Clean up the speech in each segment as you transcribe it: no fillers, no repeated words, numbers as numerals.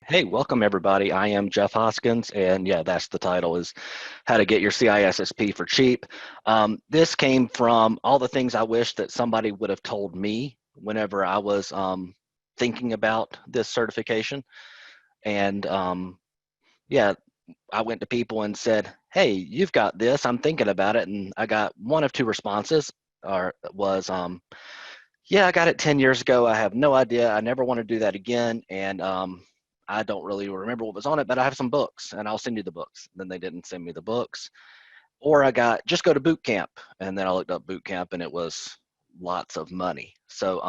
Hey, welcome everybody. I am Jeff Hoskins, and yeah, that's the title is How to Get Your CISSP for Cheap. This came from all the things I wish that somebody would have told me whenever I was thinking about this certification. And yeah, I went to people and said, "Hey, you've got this. I'm thinking about it." And I got one of two responses. Or was yeah, I got it 10 years ago. I have no idea. I never want to do that again. And I don't really remember what was on it, but I have some books and I'll send you the books. Then they didn't send me the books. Or I got just go to boot camp. And then I looked up boot camp and it was lots of money. So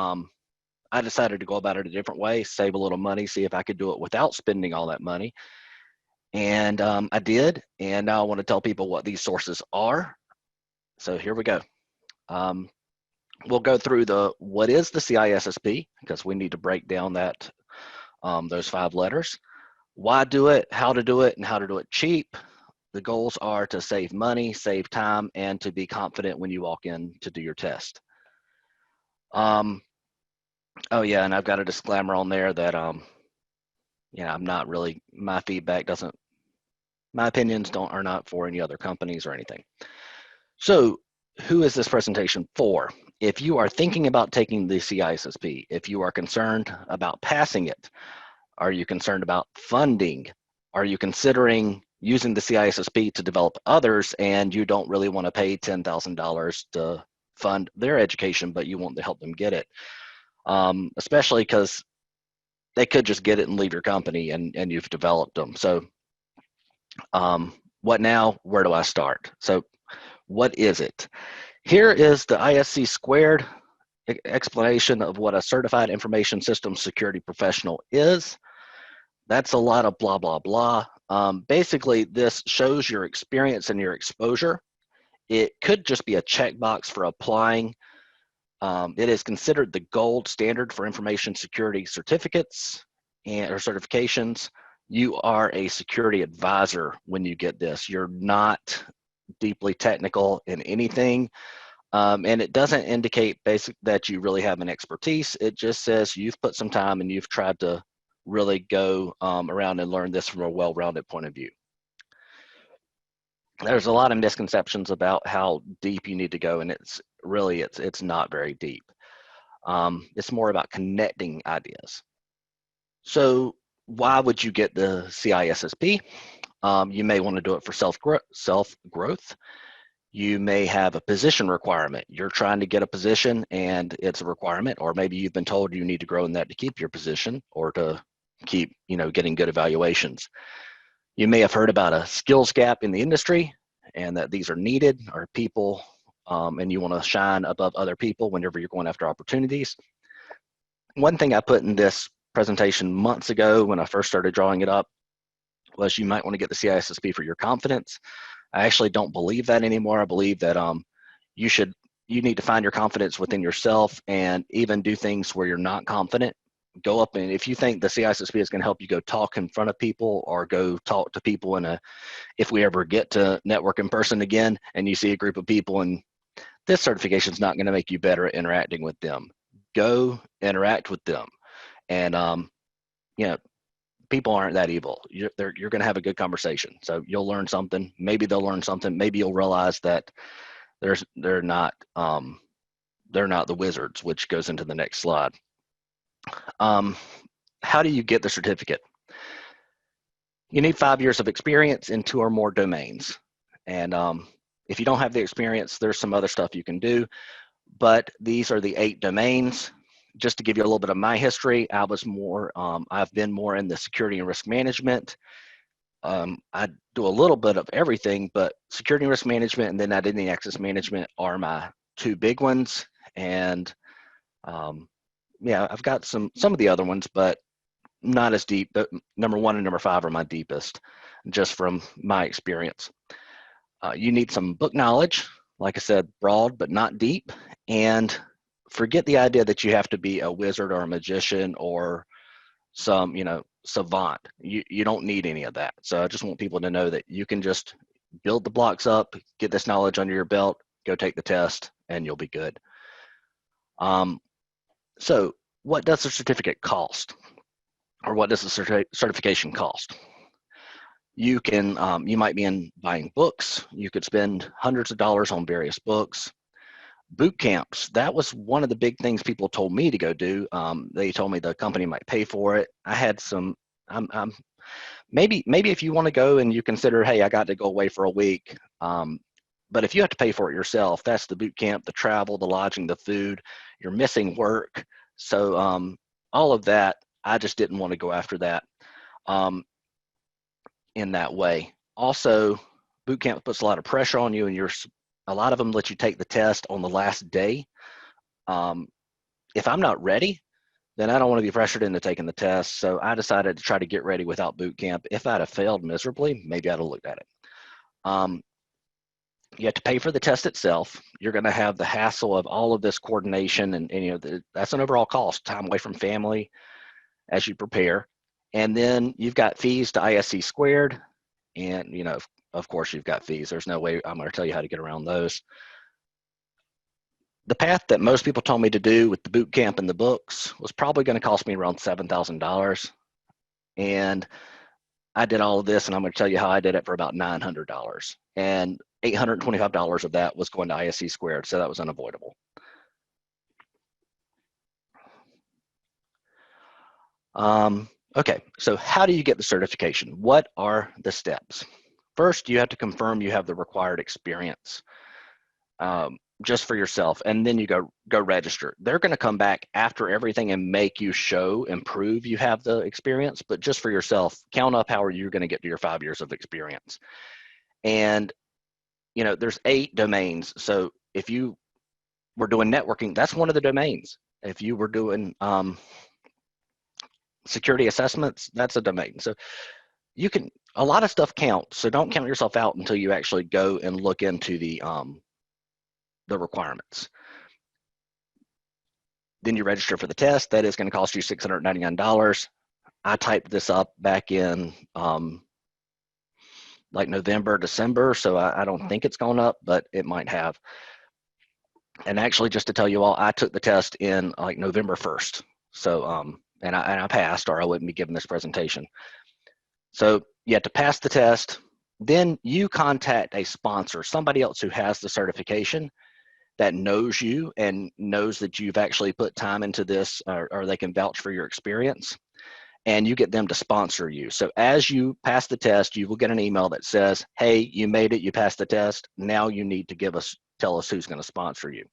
I decided to go about it a different way, save a little money, see if I could do it without spending all that money. And I did. And now I want to tell people what these sources are. So here we go. We'll go through what is the CISSP, because we need to break down that those 5 letters. Why do it, how to do it, and how to do it cheap. The goals are to save money, save time, and to be confident when you walk in to do your test. Oh yeah, and I've got a disclaimer on there that I'm not really, my opinions are not for any other companies or anything. So who is this presentation for? If you are thinking about taking the CISSP, if you are concerned about passing it, are you concerned about funding? Are you considering using the CISSP to develop others and you don't really want to pay $10,000 to fund their education, but you want to help them get it? Especially because they could just get it and leave your company and you've developed them. So what now? Where do I start? So what is it? Here is the ISC squared explanation of what a certified information systems security professional is. That's a lot of blah, blah, blah. Basically, this shows your experience and your exposure. It could just be a checkbox for applying. It is considered the gold standard for information security certificates or certifications. You are a security advisor when you get this. You're not deeply technical in anything. And it doesn't indicate that you really have an expertise. It just says you've put some time and you've tried to really go around and learn this from a well-rounded point of view. There's a lot of misconceptions about how deep you need to go, and it's not very deep. It's more about connecting ideas. So why would you get the CISSP? You may want to do it for self-growth. You may have a position requirement. You're trying to get a position and it's a requirement, or maybe you've been told you need to grow in that to keep your position or to keep, getting good evaluations. You may have heard about a skills gap in the industry and that these are needed, or people, and you want to shine above other people whenever you're going after opportunities. One thing I put in this presentation months ago when I first started drawing it up was you might want to get the CISSP for your confidence. I actually don't believe that anymore. I believe that you need to find your confidence within yourself and even do things where you're not confident. Go up, and if you think the CISSP is going to help you go talk in front of people or go talk to people if we ever get to network in person again and you see a group of people, and this certification is not going to make you better at interacting with them. Go interact with them. And people aren't that evil. You're going to have a good conversation. So you'll learn something. Maybe they'll learn something. Maybe you'll realize that they're not the wizards, which goes into the next slide. How do you get the certificate? You need 5 years of experience in 2 or more domains. And if you don't have the experience, there's some other stuff you can do. But these are the 8 domains. Just to give you a little bit of my history, I've been more in the security and risk management. I do a little bit of everything, but security and risk management and then identity access management are my 2 big ones. And I've got some of the other ones, but not as deep. But number 1 and number 5 are my deepest, just from my experience. You need some book knowledge, like I said, broad but not deep, and forget the idea that you have to be a wizard or a magician or some, savant. You don't need any of that. So I just want people to know that you can just build the blocks up, get this knowledge under your belt, go take the test, and you'll be good. So what does the certificate cost? or what does the certification cost? You can, you might be buying books. You could spend hundreds of dollars on various books. Boot camps, that was one of the big things people told me to go do. They told me the company might pay for it. I had some, maybe if you want to go and you consider, hey, I got to go away for a week. But if you have to pay for it yourself, that's the boot camp, the travel, the lodging, the food, you're missing work. So all of that, I just didn't want to go after that in that way. Also, boot camp puts a lot of pressure on you, and a lot of them let you take the test on the last day. If I'm not ready, then I don't want to be pressured into taking the test. So I decided to try to get ready without boot camp. If I'd have failed miserably, maybe I'd have looked at it. You have to pay for the test itself. You're going to have the hassle of all of this coordination, and you know that's an overall cost, time away from family as you prepare. And then you've got fees to ISC squared, and you know, of course, you've got fees. There's no way I'm going to tell you how to get around those. The path that most people told me to do with the boot camp and the books was probably going to cost me around $7,000. And I did all of this, and I'm going to tell you how I did it for about $900. And $825 of that was going to ISC squared, so that was unavoidable. Okay, so how do you get the certification? What are the steps? First, you have to confirm you have the required experience just for yourself, and then you go register. They're going to come back after everything and make you show and prove you have the experience, but just for yourself, count up how you're going to get to your 5 years of experience. And you know, there's 8 domains. So if you were doing networking, that's one of the domains. If you were doing security assessments, that's a domain. So you can, a lot of stuff counts. So don't count yourself out until you actually go and look into the requirements. Then you register for the test. That is going to cost you $699. I typed this up back in like November, December, so I don't think it's gone up, but it might have. And actually, just to tell you all, I took the test in like November 1st. So, and I passed, or I wouldn't be giving this presentation. So you have to pass the test. Then you contact a sponsor, somebody else who has the certification that knows you and knows that you've actually put time into this, or they can vouch for your experience. And you get them to sponsor you. So as you pass the test, you will get an email that says, hey, you made it, you passed the test. Now you need to tell us who's going to sponsor you.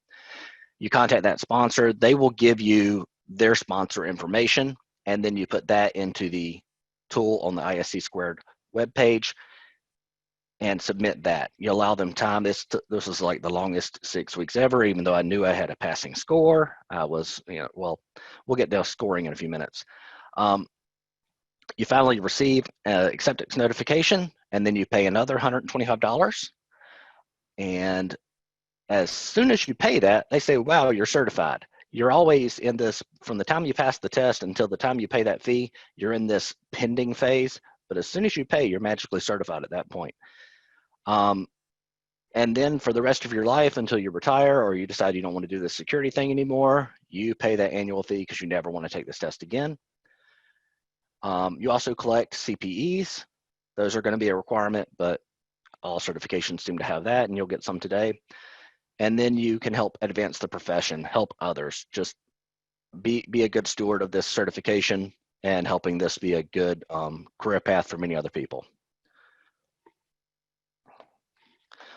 You contact that sponsor, they will give you their sponsor information, and then you put that into the tool on the ISC squared webpage and submit that. You allow them time. This was like the longest 6 weeks ever, even though I knew I had a passing score. I was, you know, well, we'll get to scoring in a few minutes. You finally receive acceptance notification, and then you pay another $125. And as soon as you pay that, they say, wow, you're certified. You're always in this, from the time you pass the test until the time you pay that fee, you're in this pending phase. But as soon as you pay, you're magically certified at that point. And then for the rest of your life, until you retire or you decide you don't want to do the security thing anymore, you pay that annual fee because you never want to take this test again. You also collect CPEs. Those are going to be a requirement, but all certifications seem to have that, and you'll get some today. And then you can help advance the profession, help others. Just be a good steward of this certification and helping this be a good career path for many other people.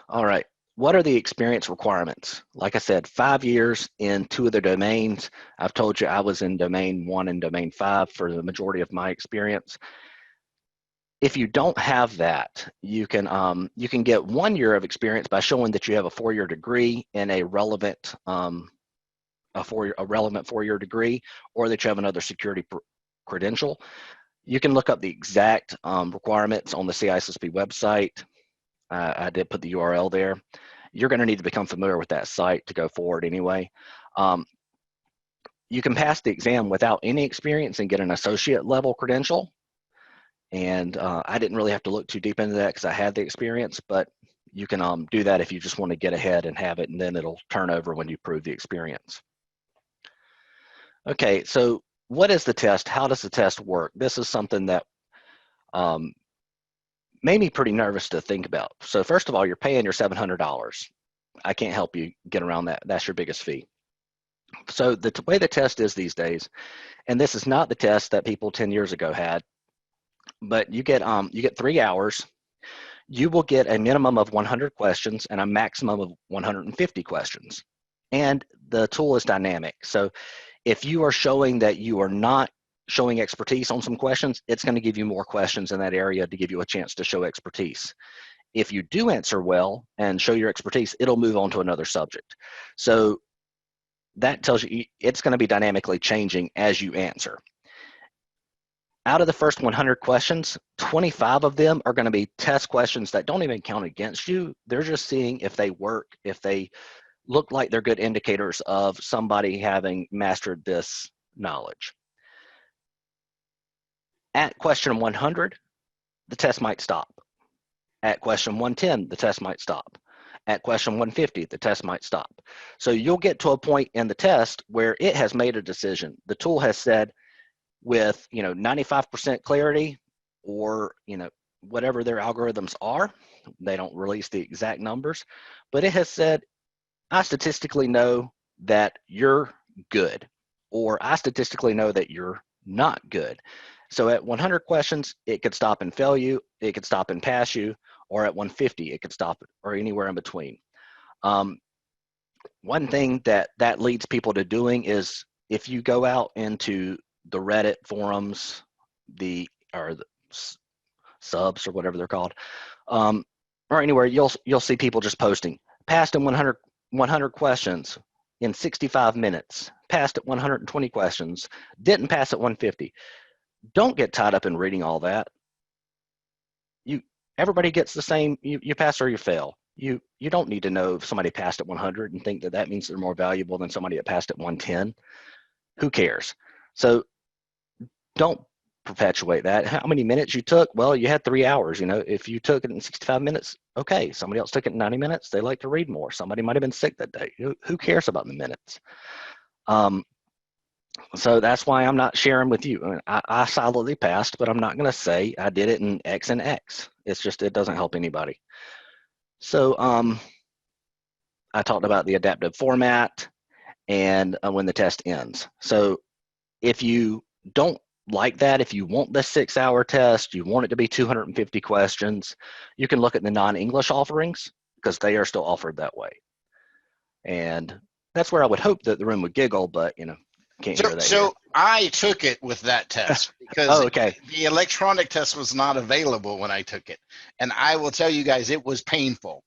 All right, what are the experience requirements? Like I said, 5 years in 2 of the domains. I've told you I was in domain 1 and domain 5 for the majority of my experience. If you don't have that, you can get 1 year of experience by showing that you have a 4-year degree in a relevant relevant 4-year degree, or that you have another security credential. You can look up the exact requirements on the CISSP website. I did put the URL there. You're going to need to become familiar with that site to go forward anyway. You can pass the exam without any experience and get an associate level credential. And I didn't really have to look too deep into that because I had the experience, but you can do that if you just want to get ahead and have it, and then it'll turn over when you prove the experience. Okay, so what is the test? How does the test work? This is something that um, made me pretty nervous to think about. So first of all, you're paying your $700. I can't help you get around that. That's your biggest fee. So the way the test is these days, and this is not the test that people 10 years ago had, but you get 3 hours. You will get a minimum of 100 questions and a maximum of 150 questions. And the tool is dynamic. So if you are showing that you are not showing expertise on some questions, it's going to give you more questions in that area to give you a chance to show expertise. If you do answer well and show your expertise, it'll move on to another subject. So that tells you it's going to be dynamically changing as you answer. Out of the first 100 questions, 25 of them are going to be test questions that don't even count against you. They're just seeing if they work, if they look like they're good indicators of somebody having mastered this knowledge. At question 100, the test might stop. At question 110, the test might stop. At question 150, the test might stop. So you'll get to a point in the test where it has made a decision. The tool has said with 95% clarity, or whatever their algorithms are, they don't release the exact numbers, but it has said, I statistically know that you're good, or I statistically know that you're not good. So at 100 questions, it could stop and fail you, it could stop and pass you, or at 150, it could stop, or anywhere in between. One thing that leads people to doing is, if you go out into the Reddit forums, the subs or whatever they're called, or anywhere, you'll see people just posting, passed in 100 questions in 65 minutes, passed at 120 questions, didn't pass at 150. Don't get tied up in reading all that. Everybody gets the same, you pass or you fail. You don't need to know if somebody passed at 100 and think that means they're more valuable than somebody that passed at 110. Who cares? So don't perpetuate that. How many minutes you took? Well, you had 3 hours. If you took it in 65 minutes, okay. Somebody else took it in 90 minutes. They like to read more. Somebody might have been sick that day. Who cares about the minutes? So that's why I'm not sharing with you. I solidly passed, but I'm not going to say I did it in X and X. It's just, it doesn't help anybody. So I talked about the adaptive format and when the test ends. So if you don't like that, if you want the 6-hour test, you want it to be 250 questions, you can look at the non-English offerings, because they are still offered that way. And that's where I would hope that the room would giggle, but can't hear that. So I took it with that test because okay. The electronic test was not available when I took it. And I will tell you guys, it was painful.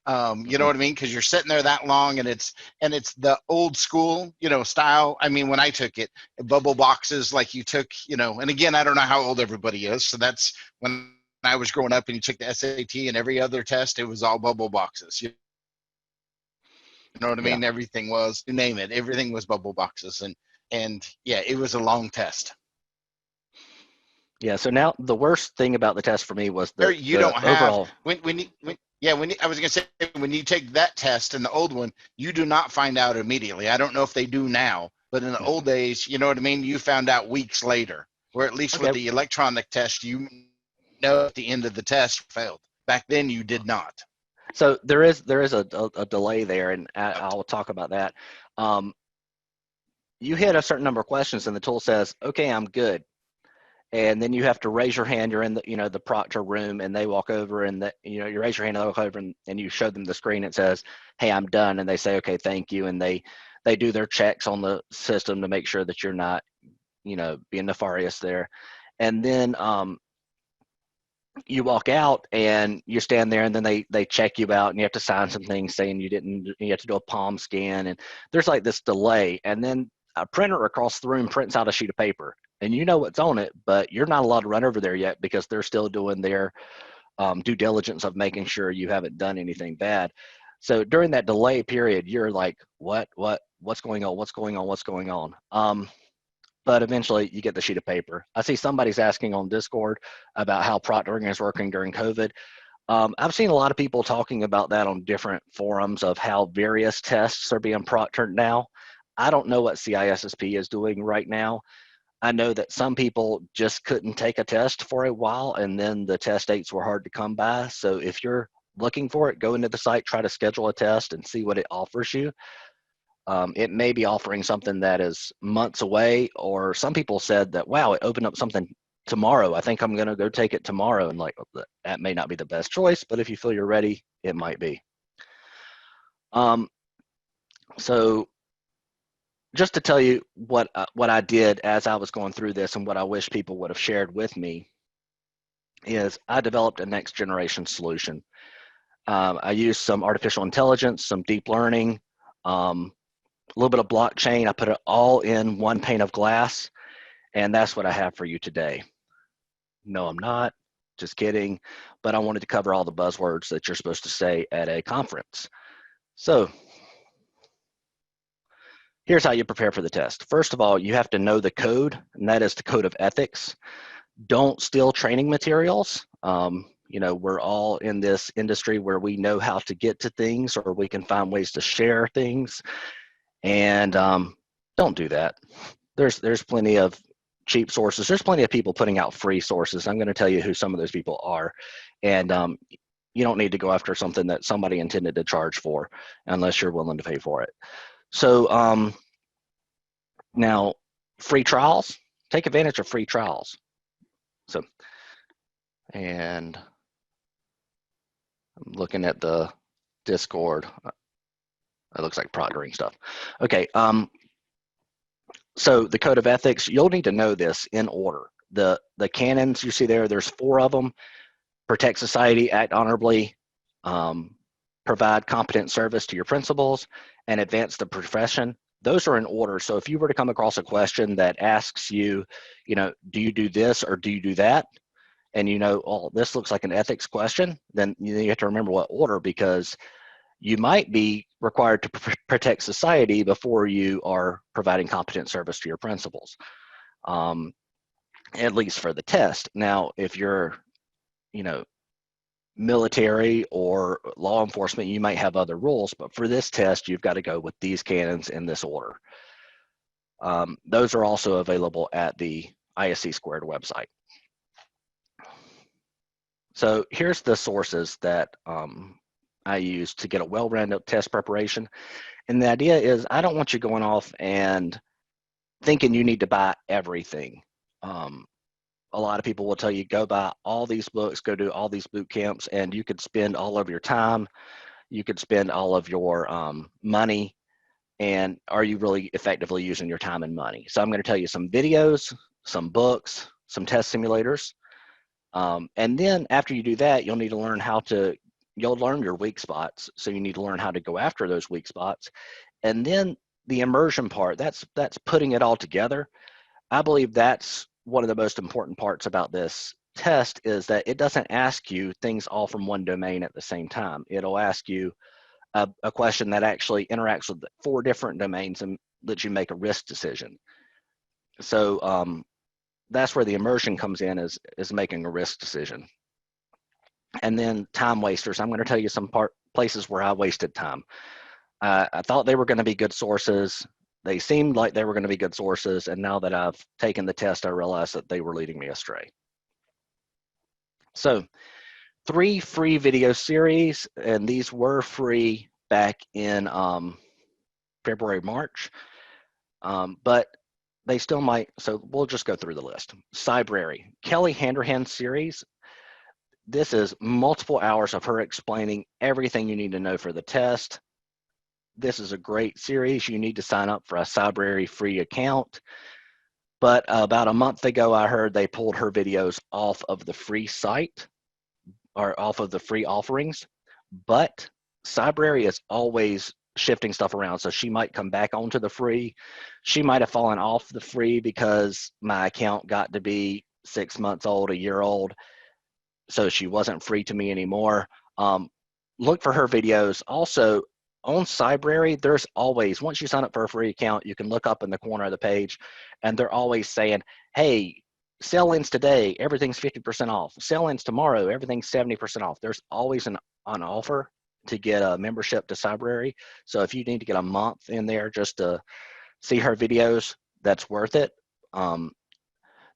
You know what I mean? Because you're sitting there that long, and it's the old school, style. I mean, when I took it, bubble boxes, like you took, and again, I don't know how old everybody is. So that's when I was growing up and you took the SAT and every other test, it was all bubble boxes. You know what I mean? Everything was, you name it, everything was bubble boxes. And yeah, it was a long test. Yeah. So now the worst thing about the test for me was I was gonna say, when you take that test and the old one, you do not find out immediately. I don't know if they do now, but in the old days, you know what I mean? You found out weeks later, where at least with the electronic test, at the end of the test failed. Back then you did not. So there is a delay there, and I'll talk about that. You hit a certain number of questions and the tool says, okay, I'm good. And then you have to raise your hand. You're in the, the proctor room, and they walk over, and you raise your hand, and they walk over, and you show them the screen. It says, hey, I'm done. And they say, okay, thank you. And they do their checks on the system to make sure that you're not, being nefarious there. And then you walk out and you stand there, and then they check you out, and you have to sign some things saying you have to do a palm scan. And there's like this delay. And then a printer across the room prints out a sheet of paper, and what's on it, but you're not allowed to run over there yet because they're still doing their due diligence of making sure you haven't done anything bad. So during that delay period, you're like, what's going on? But eventually you get the sheet of paper. I see somebody's asking on Discord about how proctoring is working during COVID. I've seen a lot of people talking about that on different forums of how various tests are being proctored now. I don't know what CISSP is doing right now. I know that some people just couldn't take a test for a while, and then the test dates were hard to come by. So if you're looking for it, go into the site, try to schedule a test and see what it offers you. It may be offering something that is months away, or some people said that, wow, it opened up something tomorrow. I think I'm going to go take it tomorrow. And like, that may not be the best choice, but if you feel you're ready, it might be. So just to tell you what I did as I was going through this and what I wish people would have shared with me is I developed a next generation solution. I used some artificial intelligence, some deep learning, a little bit of blockchain. I put it all in one pane of glass, and that's what I have for you today. No, I'm not. Just kidding. But I wanted to cover all the buzzwords that you're supposed to say at a conference. So here's how you prepare for the test. First of all, you have to know the code, and that is the code of ethics. Don't steal training materials. You know, we're all in this industry where we know how to get to things, or we can find ways to share things. And don't do that. There's plenty of cheap sources. There's plenty of people putting out free sources. I'm going to tell you who some of those people are. And you don't need to go after something that somebody intended to charge for unless you're willing to pay for it. So now, free trials, take advantage of free trials. So, and I'm looking at the Discord. It looks like proctoring stuff. Okay. So the code of ethics, you'll need to know this in order. The canons you see there, there's 4 of them. Protect society, act honorably, provide competent service to your principals, and advance the profession. Those are in order. So if you were to come across a question that asks you, you know, do you do this or do you do that? And you know, oh, this looks like an ethics question, then you have to remember what order, because you might be required to protect society before you are providing competent service to your principals, at least for the test. Now, if you're, you know, military or law enforcement, you might have other rules, but for this test, you've got to go with these canons in this order. Those are also available at the ISC Squared website. So here's the sources that I use to get a well-rounded test preparation. And the idea is I don't want you going off and thinking you need to buy everything. A lot of people will tell you, go buy all these books, go do all these boot camps, and you could spend all of your time, you could spend all of your money, and are you really effectively using your time and money? So I'm going to tell you some videos, some books, some test simulators. And then after you do that, you'll need to learn you'll learn your weak spots. So you need to learn how to go after those weak spots. And then the immersion part, that's putting it all together. I believe that's one of the most important parts about this test, is that it doesn't ask you things all from one domain at the same time. It'll ask you a question that actually interacts with 4 different domains and lets you make a risk decision. So that's where the immersion comes in, is making a risk decision. And then time wasters. I'm going to tell you some places where I wasted time. I thought they were going to be good sources. They seemed like they were going to be good sources. And now that I've taken the test, I realized that they were leading me astray. So 3 free video series, and these were free back in February, March. But they still might, so we'll just go through the list. Cybrary, Kelly Handerhan series. This is multiple hours of her explaining everything you need to know for the test. This is a great series. You need to sign up for a Cybrary free account. But about a month ago, I heard they pulled her videos off of the free site, or off of the free offerings. But Cybrary is always shifting stuff around. So she might come back onto the free. She might have fallen off the free because my account got to be 6 months old, a year old. So she wasn't free to me anymore. Look for her videos. Also, on Cybrary, there's always, once you sign up for a free account, you can look up in the corner of the page, and they're always saying, hey, sell-ins today, everything's 50% off. Sell-ins tomorrow, everything's 70% off. There's always an offer to get a membership to Cybrary. So if you need to get a month in there just to see her videos, that's worth it.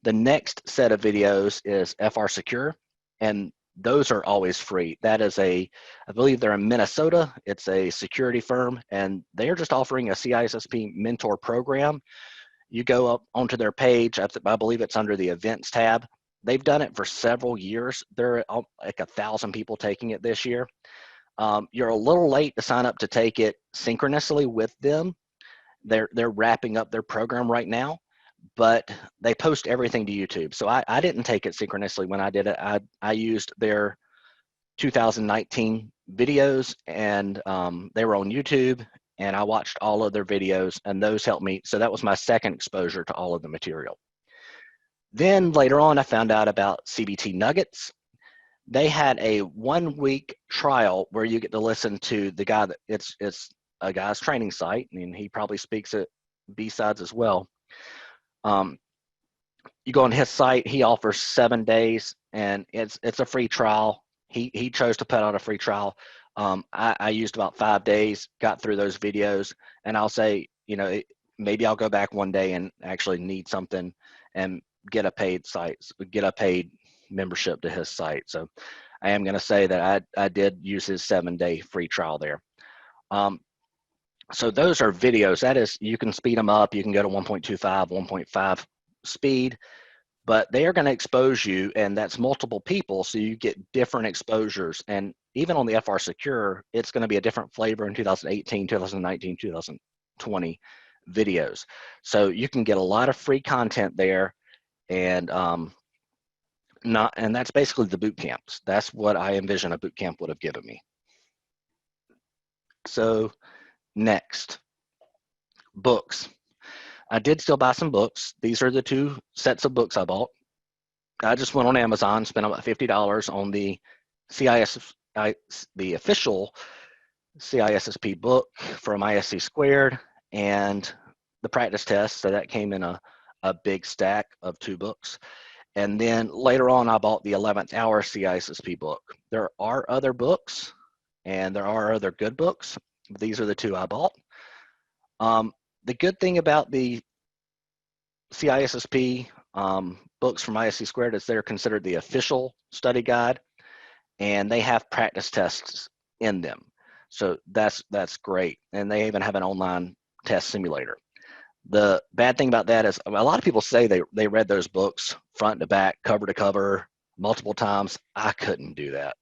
The next set of videos is FR Secure, and those are always free. That is I believe they're in Minnesota. It's a security firm, and they are just offering a CISSP mentor program. You go up onto their page, I believe it's under the events tab. They've done it for several years. There are like 1,000 people taking it this year. You're a little late to sign up to take it synchronously with them. They're wrapping up their program right now, but they post everything to YouTube. So I didn't take it synchronously when I did it. I used their 2019 videos, and they were on YouTube, and I watched all of their videos, and those helped me. So that was my second exposure to all of the material. Then later on, I found out about CBT Nuggets. They had a 1-week trial where you get to listen to the guy that it's a guy's training site, and he probably speaks at BSides as well. You go on his site, he offers 7 days, and it's a free trial. He chose to put out a free trial. I used about 5 days, got through those videos, and I'll say, maybe I'll go back one day and actually need something and get a paid membership to his site. So I am going to say that I did use his 7-day free trial there. So those are videos. That is, you can speed them up. You can go to 1.25, 1.5 speed, but they are going to expose you, and that's multiple people, so you get different exposures. And even on the FR Secure, it's going to be a different flavor in 2018, 2019, 2020 videos. So you can get a lot of free content there, and that's basically the boot camps. That's what I envision a boot camp would have given me. So next, books. I did still buy some books. These are the 2 sets of books I bought. I just went on Amazon, spent about $50 on the the official CISSP book from ISC Squared and the practice test. So that came in a big stack of 2 books. And then later on, I bought the 11th hour CISSP book. There are other books, and there are other good books. These are the 2 I bought. The good thing about the CISSP books from ISC Squared is they're considered the official study guide, and they have practice tests in them. So that's great. And they even have an online test simulator. The bad thing about that is a lot of people say they read those books front to back, cover to cover, multiple times. I couldn't do that.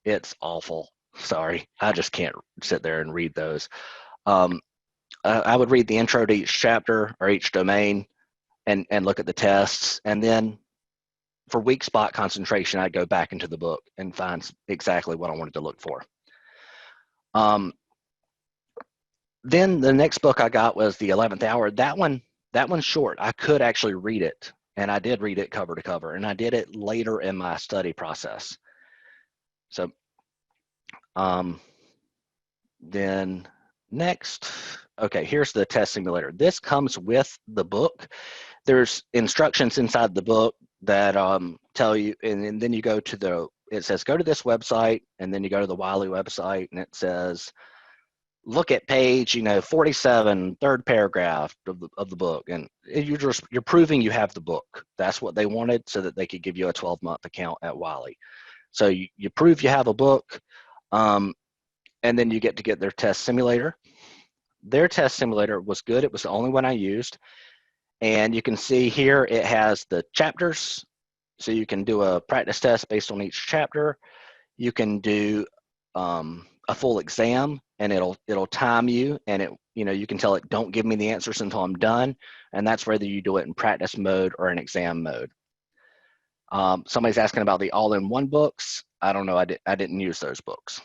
It's awful. Sorry. I just can't sit there and read those. I would read the intro to each chapter or each domain and look at the tests. And then for weak spot concentration, I'd go back into the book and find exactly what I wanted to look for. Then the next book I got was the 11th hour. That one's short. I could actually read it, and I did read it cover to cover, and I did it later in my study process. So then next, okay, here's the test simulator. This comes with the book. There's instructions inside the book that tell you, and then you go to it says go to this website, and then you go to the Wiley website, and it says look at page 47, 3rd paragraph of the book, and you're proving you have the book. That's what they wanted, so that they could give you a 12-month account at Wiley. So you prove you have a book, and then you get their test simulator. Their test simulator was good. It was the only one I used, and you can see here it has the chapters, so you can do a practice test based on each chapter. You can do a full exam, and it'll time you, and you can tell it, don't give me the answers until I'm done, and that's whether you do it in practice mode or in exam mode. Somebody's asking about the all-in-one books. I don't know. I didn't use those books.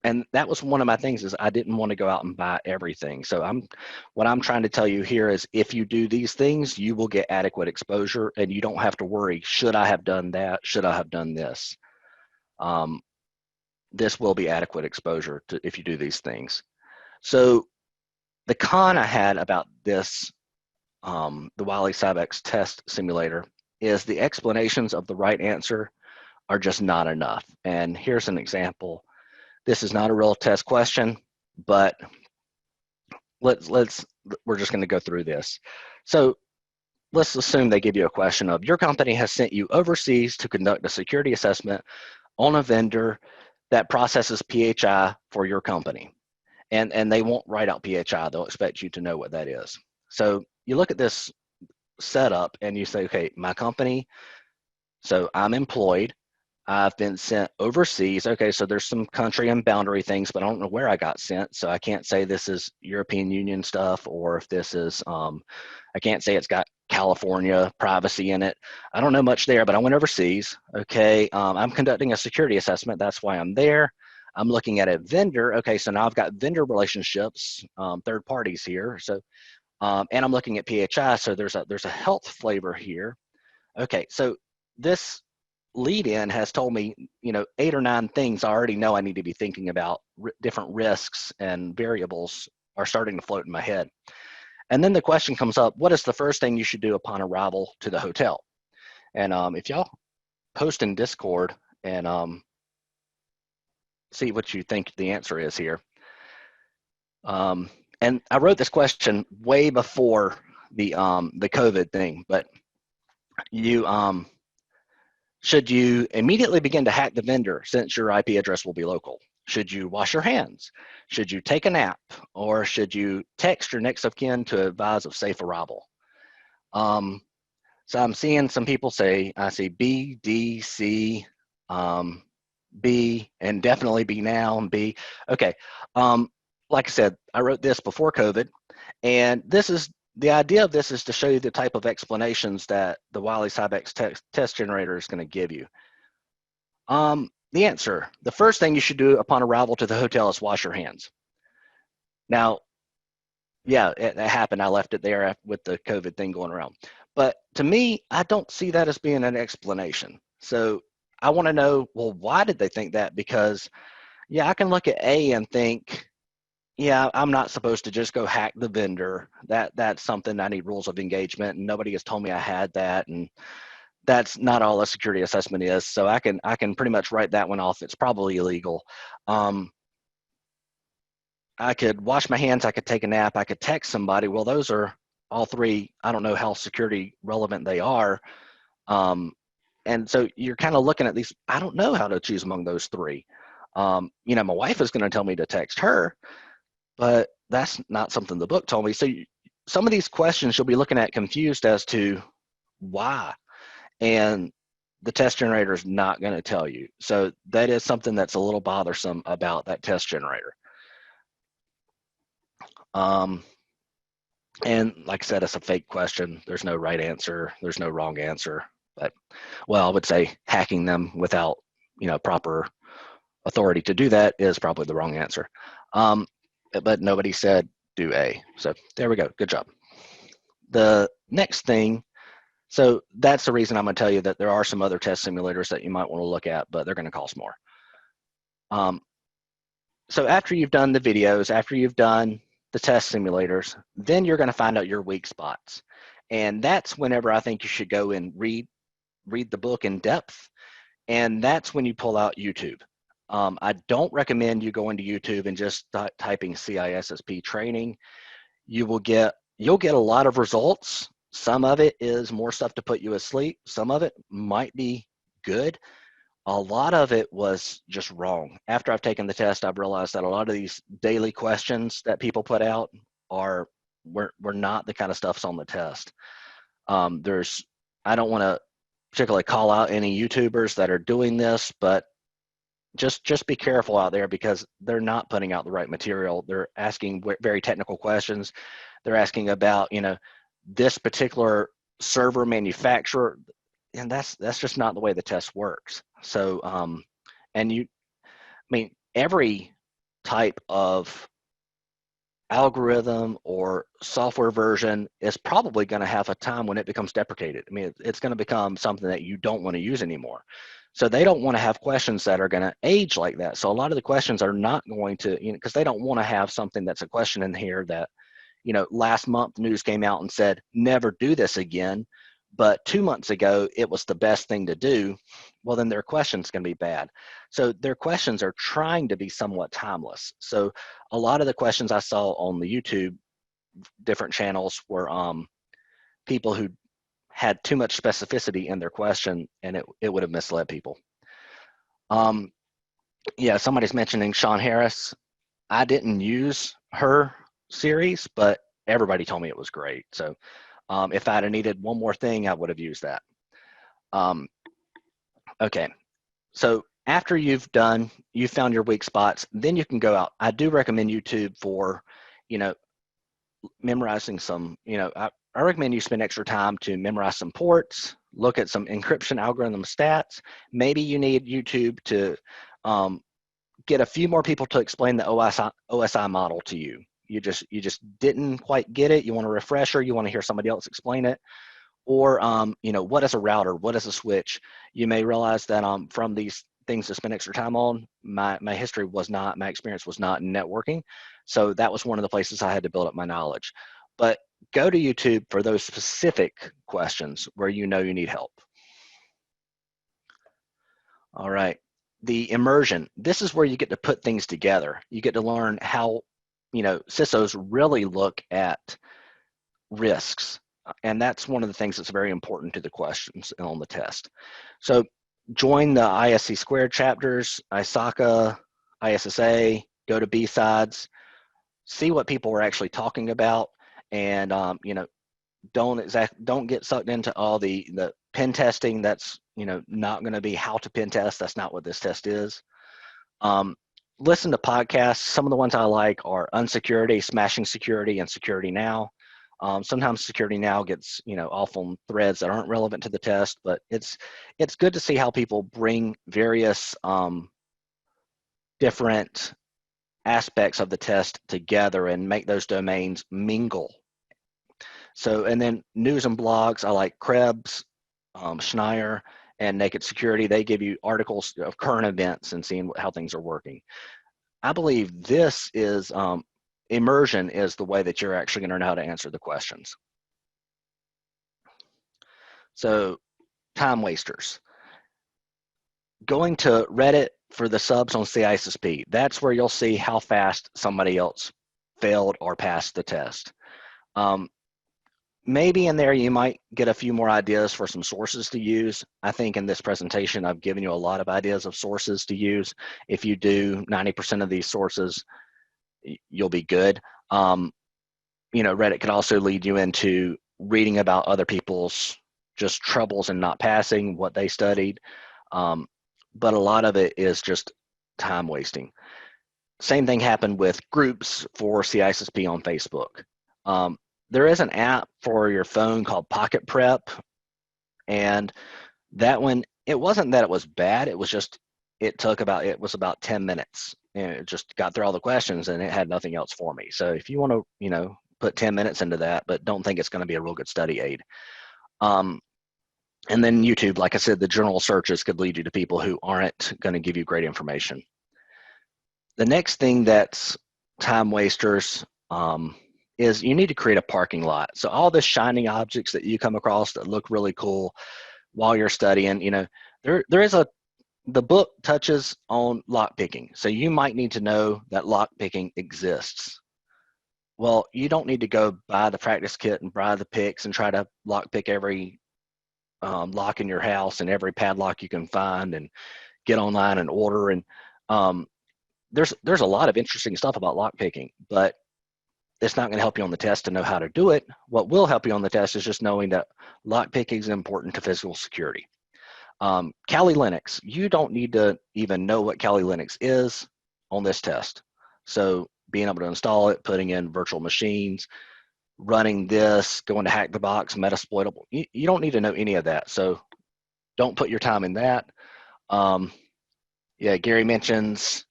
And that was one of my things, is I didn't want to go out and buy everything. So what I'm trying to tell you here is, if you do these things, you will get adequate exposure, and you don't have to worry, should I have done that? Should I have done this? This will be adequate exposure if you do these things. So the con I had about this, the Wiley CyBEX test simulator, is the explanations of the right answer are just not enough. And here's an example. This is not a real test question, but we're just going to go through this. So let's assume they give you a question of your company has sent you overseas to conduct a security assessment on a vendor that processes PHI for your company. And they won't write out PHI. They'll expect you to know what that is. So you look at this setup and you say, okay, my company, so I'm employed. I've been sent overseas. Okay, so there's some country and boundary things, but I don't know where I got sent. So I can't say this is European Union stuff or if this is, I can't say it's got California privacy in it. I don't know much there, but I went overseas. Okay, I'm conducting a security assessment. That's why I'm there. I'm looking at a vendor. Okay, so now I've got vendor relationships, third parties here. So, and I'm looking at PHI. So there's a health flavor here. Okay, so this lead in has told me, 8 or 9 things I already know I need to be thinking about. Different risks and variables are starting to float in my head. And then the question comes up, what is the first thing you should do upon arrival to the hotel? And if y'all post in Discord and see what you think the answer is here. And I wrote this question way before the COVID thing, but should you immediately begin to hack the vendor since your IP address will be local? Should you wash your hands? Should you take a nap? Or should you text your next of kin to advise of safe arrival? So I'm seeing some people say, I see B, D, C, B, and definitely B now, and B. Okay. Like I said, I wrote this before COVID, and the idea of this is to show you the type of explanations that the Wiley Cybex test generator is going to give you. The answer, the first thing you should do upon arrival to the hotel is wash your hands. Now, yeah, it happened. I left it there with the COVID thing going around. But to me, I don't see that as being an explanation. So I want to know, well, why did they think that? Because, yeah, I can look at A and think, yeah, I'm not supposed to just go hack the vendor. That's something I need rules of engagement, and nobody has told me I had that, and that's not all a security assessment is. So I can pretty much write that one off. It's probably illegal. I could wash my hands, I could take a nap, I could text somebody. Well, those are all three. I don't know how security relevant they are. And so you're kind of looking at these, I don't know how to choose among those three. My wife is going to tell me to text her, but that's not something the book told me. So some of these questions you'll be looking at confused as to why. And the test generator is not going to tell you. So that is something that's a little bothersome about that test generator. And like I said, it's a fake question. There's no right answer. There's no wrong answer. But, well, I would say hacking them without, proper authority to do that is probably the wrong answer. But nobody said do A. So there we go. Good job. The next thing, so that's the reason I'm going to tell you that there are some other test simulators that you might want to look at, but they're going to cost more. So after you've done the videos, after you've done the test simulators, then you're going to find out your weak spots. And that's whenever I think you should go and read the book in depth. And that's when you pull out YouTube. I don't recommend you going to YouTube and just typing CISSP training. You'll get a lot of results. Some of it is more stuff to put you asleep. Some of it might be good. A lot of it was just wrong. After I've taken the test, I've realized that a lot of these daily questions that people put out were not the kind of stuff's on the test. I don't want to particularly call out any YouTubers that are doing this, but just be careful out there because they're not putting out the right material. They're asking very technical questions. They're asking about, this particular server manufacturer, and that's just not the way the test works. So, every type of algorithm or software version is probably going to have a time when it becomes deprecated. It's going to become something that you don't want to use anymore. So they don't want to have questions that are going to age like that. So a lot of the questions are not going to, because they don't want to have something that's a question in here that, last month news came out and said, never do this again. But 2 months ago, it was the best thing to do. Well, then their question's going to be bad. So their questions are trying to be somewhat timeless. So a lot of the questions I saw on the YouTube different channels were people who had too much specificity in their question, and it would have misled people. Yeah, somebody's mentioning Sean Harris. I didn't use her series, but everybody told me it was great. So if I'd have needed one more thing, I would have used that. Okay, so after you've found your weak spots, then you can go out. I do recommend YouTube for, memorizing some, I recommend you spend extra time to memorize some ports, look at some encryption algorithm stats. Maybe you need YouTube to get a few more people to explain the OSI model to you. You just didn't quite get it. You want a refresher. You want to hear somebody else explain it. Or, what is a router? What is a switch? You may realize that from these things to spend extra time on, my experience was not in networking. So that was one of the places I had to build up my knowledge. But go to YouTube for those specific questions where you need help. All right. The immersion. This is where you get to put things together. You get to learn how, CISOs really look at risks. And that's one of the things that's very important to the questions on the test. So join the ISC squared chapters, ISACA, ISSA, go to BSides, see what people are actually talking about, and don't get sucked into all the pen testing. That's not going to be how to pen test. That's not what this test is. Listen to podcasts. Some of the ones I like are Unsecurity, Smashing Security, and Security Now. Sometimes Security Now gets off on threads that aren't relevant to the test, but it's good to see how people bring various different aspects of the test together and make those domains mingle. So, and then news and blogs, I like Krebs, Schneier, and Naked Security. They give you articles of current events and seeing how things are working. I believe this is immersion is the way that you're actually going to learn how to answer the questions. So, time wasters. Going to Reddit for the subs on CISSP. That's where you'll see how fast somebody else failed or passed the test. Maybe in there you might get a few more ideas for some sources to use. I think in this presentation I've given you a lot of ideas of sources to use. If you do 90% of these sources, you'll be good. Reddit could also lead you into reading about other people's just troubles and not passing, what they studied. But a lot of it is just time wasting. Same thing happened with groups for CISSP on Facebook. There is an app for your phone called Pocket Prep, and that one, it wasn't that it was bad, it was just, it was about 10 minutes, and it just got through all the questions and it had nothing else for me. So if you want to, put 10 minutes into that, but don't think it's going to be a real good study aid. And then YouTube, like I said, the general searches could lead you to people who aren't going to give you great information. The next thing that's time wasters, is you need to create a parking lot. So all the shiny objects that you come across that look really cool while you're studying, the book touches on lock picking. So you might need to know that lock picking exists. Well, you don't need to go buy the practice kit and buy the picks and try to lock pick every lock in your house and every padlock you can find and get online and order. And there's a lot of interesting stuff about lock picking, but it's not going to help you on the test to know how to do it. What will help you on the test is just knowing that lock picking is important to physical security. Kali Linux, you don't need to even know what Kali Linux is on this test. So being able to install it, putting in virtual machines, running this, going to hack the box, Metasploitable, you don't need to know any of that. So don't put your time in that. Yeah, Gary mentions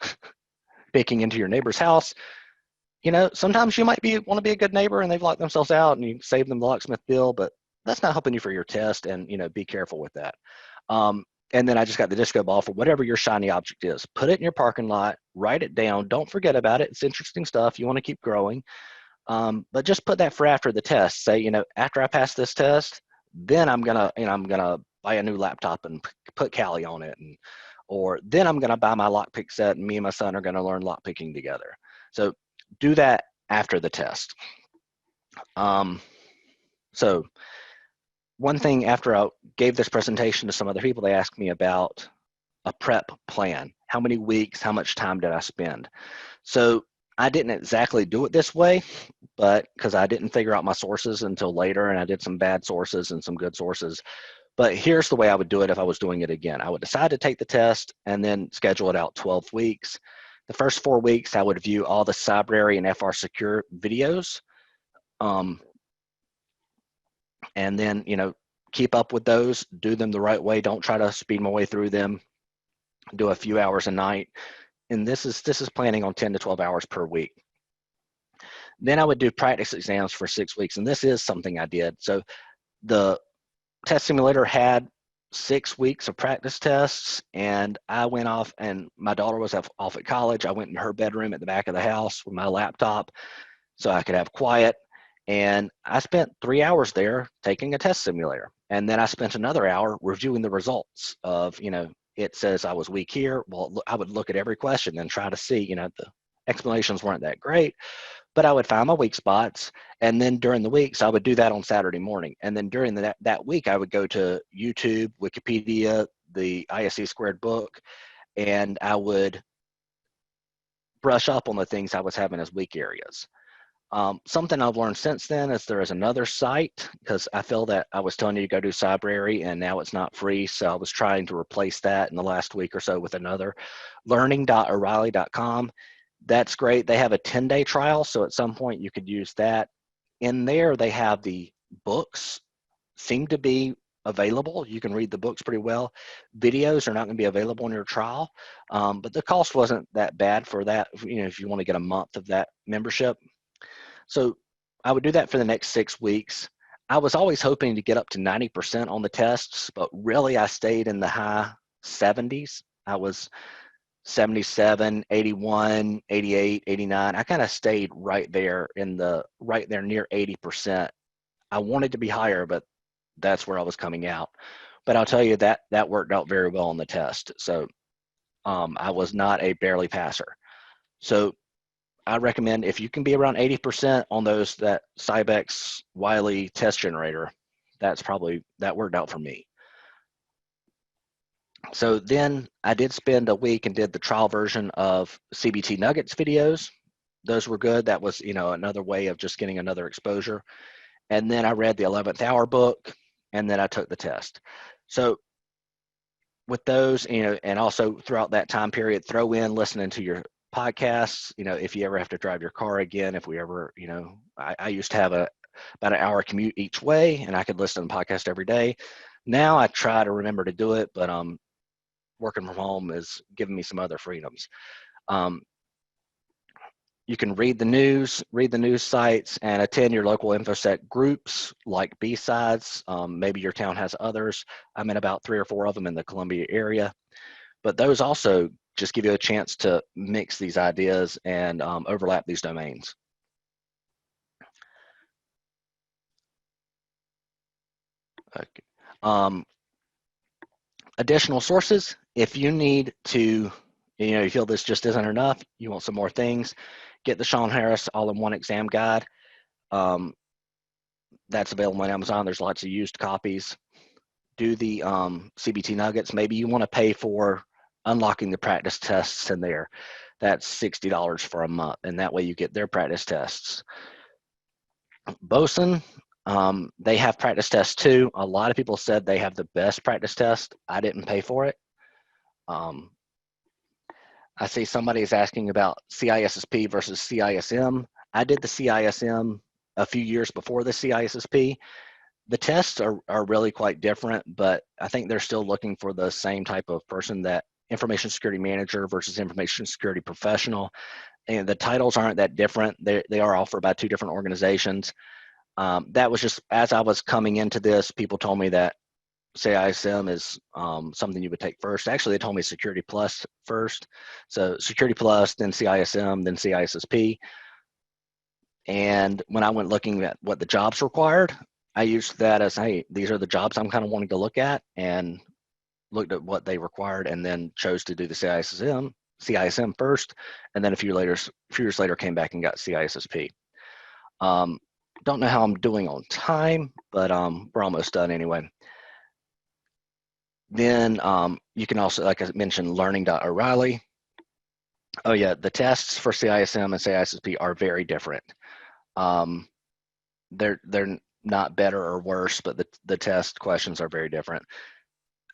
picking into your neighbor's house. Sometimes you might want to be a good neighbor and they've locked themselves out and you save them the locksmith bill, but that's not helping you for your test, and be careful with that. And then I just got the disco ball for whatever your shiny object is. Put it in your parking lot, write it down, don't forget about it. It's interesting stuff. You want to keep growing. But just put that for after the test. Say, after I pass this test, then I'm gonna buy a new laptop and put Kali on it, or then I'm gonna buy my lockpick set and me and my son are gonna learn lockpicking together. So do that after the test. So one thing after I gave this presentation to some other people, they asked me about a prep plan. How many weeks, how much time did I spend? So I didn't exactly do it this way, but because I didn't figure out my sources until later, and I did some bad sources and some good sources. But here's the way I would do it if I was doing it again. I would decide to take the test and then schedule it out 12 weeks. The first 4 weeks, I would view all the Cybrary and FR Secure videos. And then, keep up with those, do them the right way. Don't try to speed my way through them. Do a few hours a night. And this is planning on 10 to 12 hours per week. Then I would do practice exams for 6 weeks. And this is something I did. So the test simulator had 6 weeks of practice tests, and I went off, and my daughter was off at college. I went in her bedroom at the back of the house with my laptop so I could have quiet. And I spent 3 hours there taking a test simulator. And then I spent another hour reviewing the results of, it says I was weak here. Well, I would look at every question and try to see, the explanations weren't that great, but I would find my weak spots. And then during the weeks, I would do that on Saturday morning. And then during that week, I would go to YouTube, Wikipedia, the ISC squared book, and I would brush up on the things I was having as weak areas. Something I've learned since then is there is another site, because I feel that I was telling you to go do Cybrary and now it's not free. So I was trying to replace that in the last week or so with another, learning.o'reilly.com. That's great. They have a 10-day trial. So at some point you could use that. In there, they have the books seem to be available. You can read the books pretty well. Videos are not going to be available in your trial, but the cost wasn't that bad for that, if you want to get a month of that membership. So I would do that for the next 6 weeks. I was always hoping to get up to 90% on the tests, but really I stayed in the high 70s. I was 77, 81, 88, 89. I kind of stayed right there near 80%. I wanted to be higher, but that's where I was coming out. But I'll tell you that worked out very well on the test. So I was not a barely passer. So I recommend if you can be around 80% on that Cybex Wiley test generator, that worked out for me. So then I did spend a week and did the trial version of CBT Nuggets videos. Those were good. That was, another way of just getting another exposure. And then I read the 11th hour book, and then I took the test. So with those, and also throughout that time period, throw in listening to your podcasts, if you ever have to drive your car again, if we ever, I used to have about an hour commute each way, and I could listen to podcast every day. Now I try to remember to do it, but working from home is giving me some other freedoms. You can read the news sites, and attend your local InfoSec groups like BSides. Maybe your town has others. I'm in about 3 or 4 of them in the Columbia area, but those also just give you a chance to mix these ideas and overlap these domains. Okay. Additional sources, if you need to, you feel this just isn't enough, you want some more things, get the Sean Harris All-in-One Exam Guide. That's available on Amazon. There's lots of used copies. Do the CBT Nuggets. Maybe you want to pay for unlocking the practice tests in there. That's $60 for a month, and that way you get their practice tests. BOSUN, they have practice tests too. A lot of people said they have the best practice test. I didn't pay for it. I see somebody is asking about CISSP versus CISM. I did the CISM a few years before the CISSP. The tests are really quite different, but I think they're still looking for the same type of person, that information security manager versus information security professional. And the titles aren't that different. They are offered by 2 different organizations. That was just, as I was coming into this, people told me that CISM is something you would take first. Actually, they told me Security Plus first. So Security Plus, then CISM, then CISSP. And when I went looking at what the jobs required, I used that as, hey, these are the jobs I'm kind of wanting to look at, and looked at what they required, and then chose to do the CISM first, and then a few years later came back and got CISSP. don't know how I'm doing on time, but we're almost done anyway. Then you can also, like I mentioned, learning.o'reilly. Oh yeah, the tests for CISM and CISSP are very different. They're not better or worse, but the test questions are very different.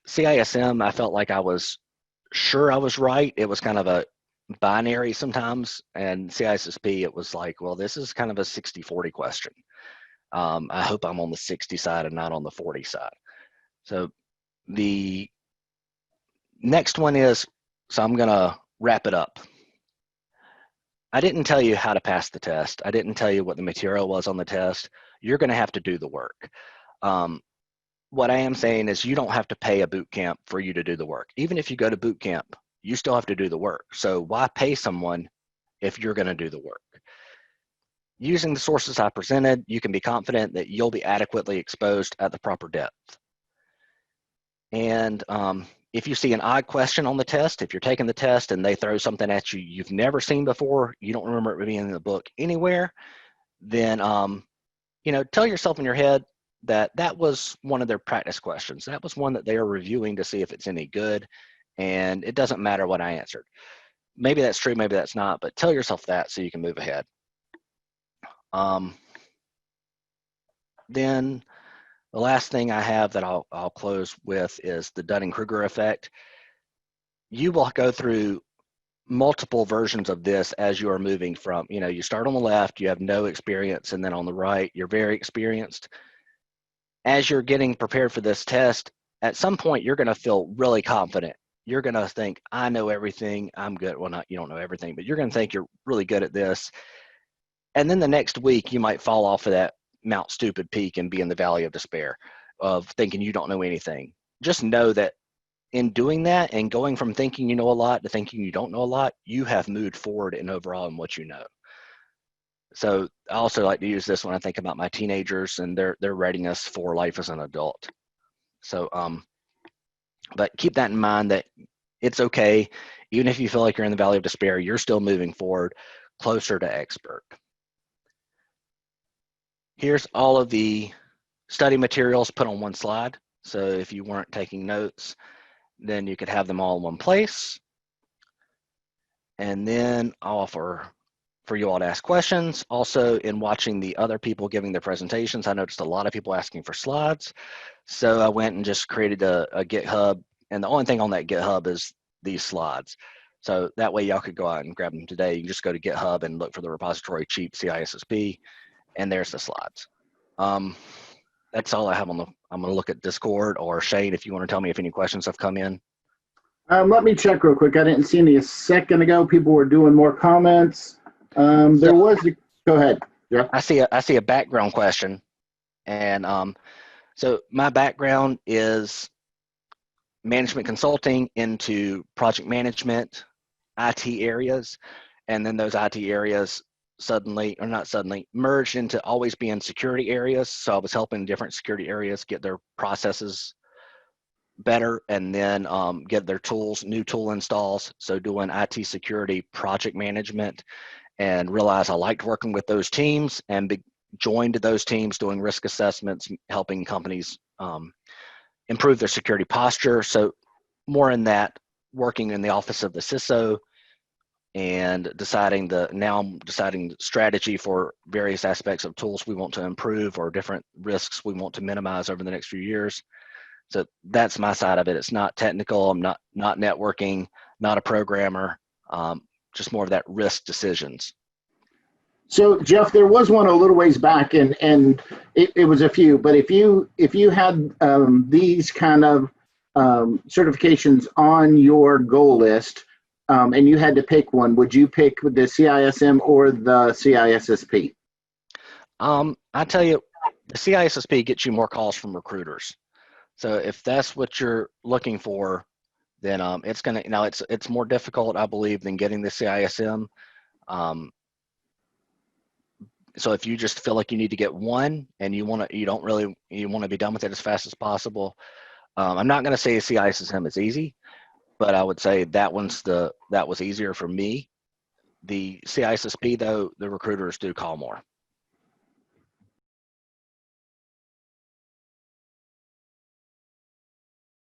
CISM, I felt like I was sure I was right. It was kind of a binary sometimes, and CISSP, it was like, well, this is kind of a 60-40 question. I hope I'm on the 60 side and not on the 40 side. So the next one is, so I'm gonna wrap it up. I didn't tell you how to pass the test. I didn't tell you what the material was on the test. You're gonna have to do the work. What I am saying is you don't have to pay a boot camp for you to do the work. Even if you go to boot camp, you still have to do the work. So why pay someone if you're gonna do the work? Using the sources I presented, you can be confident that you'll be adequately exposed at the proper depth. And if you see an odd question on the test, if you're taking the test and they throw something at you you've never seen before, you don't remember it being in the book anywhere, then tell yourself in your head that that was one of their practice questions. That was one that they are reviewing to see if it's any good, and it doesn't matter what I answered. Maybe that's true, maybe that's not, but tell yourself that so you can move ahead. Then the last thing I have that I'll close with is the Dunning-Kruger effect. You will go through multiple versions of this as you are moving from, you start on the left, you have no experience, and then on the right, you're very experienced. As you're getting prepared for this test, at some point, you're going to feel really confident. You're going to think, I know everything, I'm good. Well, you don't know everything, but you're going to think you're really good at this. And then the next week, you might fall off of that Mount Stupid peak and be in the valley of despair of thinking you don't know anything. Just know that in doing that and going from thinking you know a lot to thinking you don't know a lot, you have moved forward in overall in what you know. So I also like to use this when I think about my teenagers and their readiness for life as an adult. So, but keep that in mind that it's okay. Even if you feel like you're in the valley of despair, you're still moving forward closer to expert. Here's all of the study materials put on one slide. So if you weren't taking notes, then you could have them all in one place. And then I'll offer for you all to ask questions. Also, in watching the other people giving their presentations, I noticed a lot of people asking for slides. So I went and just created a GitHub. And the only thing on that GitHub is these slides. So that way y'all could go out and grab them today. You can just go to GitHub and look for the repository cheap CISSP, and there's the slides. That's all I have on the, I'm gonna look at Discord, or Shane, if you wanna tell me if any questions have come in. Let me check real quick. I didn't see any a second ago. People were doing more comments. There was, go ahead. Yeah. I see a background question. And so my background is management consulting into project management, IT areas, and then those IT areas suddenly, or not suddenly, merged into always being security areas. So I was helping different security areas get their processes better, and then get their tools, new tool installs. So doing IT security project management, and realized I liked working with those teams, and joined those teams doing risk assessments, helping companies improve their security posture. So more in that, working in the office of the CISO, and now I'm deciding strategy for various aspects of tools we want to improve or different risks we want to minimize over the next few years. So that's my side of it. It's not technical. I'm not networking, not a programmer, just more of that risk decisions. So Jeff, there was one a little ways back, and it was a few. But if you had these kind of certifications on your goal list, and you had to pick one, would you pick the CISM or the CISSP? I tell you, the CISSP gets you more calls from recruiters. So if that's what you're looking for, then it's gonna, it's more difficult, I believe, than getting the CISM. So if you just feel like you need to get one and you want to be done with it as fast as possible, I'm not going to say a CISM is easy, but I would say that was easier for me. The CISSP, though, the recruiters do call more.